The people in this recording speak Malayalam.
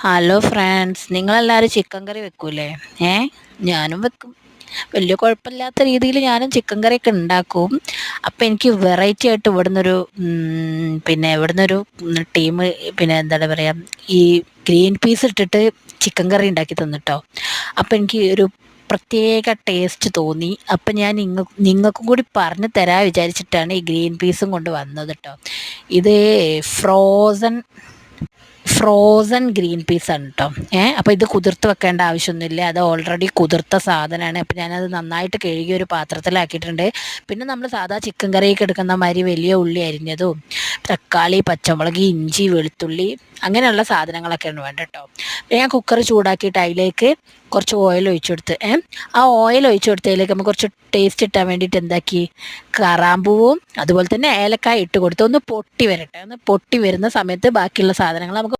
ഹലോ ഫ്രണ്ട്സ്, നിങ്ങളെല്ലാവരും ചിക്കൻ കറി വെക്കൂലേ? ഏ ഞാനും വെക്കും. വലിയ കുഴപ്പമില്ലാത്ത രീതിയിൽ ഞാനും ചിക്കൻ കറിയൊക്കെ ഉണ്ടാക്കും. അപ്പം എനിക്ക് വെറൈറ്റി ആയിട്ട് ഇവിടുന്നൊരു ടീം, പിന്നെ എന്താണ് പറയുക, ഈ ഗ്രീൻ പീസ് ഇട്ടിട്ട് ചിക്കൻ കറി ഉണ്ടാക്കി തന്നിട്ടോ. അപ്പം എനിക്ക് ഒരു പ്രത്യേക ടേസ്റ്റ് തോന്നി. അപ്പം ഞാൻ നിങ്ങൾക്കും കൂടി പറഞ്ഞു തരാൻ വിചാരിച്ചിട്ടാണ് ഈ ഗ്രീൻ പീസും കൊണ്ട് വന്നത് കേട്ടോ. ഇത് ഫ്രോസൺ ഫ്രോസൺ ഗ്രീൻ പീസാണ് കേട്ടോ. അപ്പോൾ ഇത് കുതിർത്ത് വെക്കേണ്ട ആവശ്യമൊന്നുമില്ല. അത് ഓൾറെഡി കുതിർത്ത സാധനമാണ്. അപ്പോൾ ഞാനത് നന്നായിട്ട് കഴുകി ഒരു പാത്രത്തിലാക്കിയിട്ടുണ്ട്. പിന്നെ നമ്മൾ സാധാ ചിക്കൻ കറിയൊക്കെ എടുക്കുന്ന മാതിരി വലിയ ഉള്ളി അരിഞ്ഞതും തക്കാളി, പച്ചമുളക്, ഇഞ്ചി, വെളുത്തുള്ളി അങ്ങനെയുള്ള സാധനങ്ങളൊക്കെയാണ് വേണ്ട കേട്ടോ. ഞാൻ കുക്കർ ചൂടാക്കിയിട്ട് അതിലേക്ക് കുറച്ച് ഓയിൽ ഒഴിച്ചു കൊടുത്ത് ആ ഓയിൽ ഒഴിച്ചു കൊടുത്തതിലേക്ക് നമുക്ക് കുറച്ച് ടേസ്റ്റ് ഇട്ടാൻ വേണ്ടിയിട്ട് എന്താക്കി, കറാമ്പൂവും അതുപോലെ തന്നെ ഏലക്കായ ഇട്ട് കൊടുത്ത് ഒന്ന് പൊട്ടി വരട്ടെ. ഒന്ന് പൊട്ടി വരുന്ന സമയത്ത് ബാക്കിയുള്ള സാധനങ്ങൾ നമുക്ക്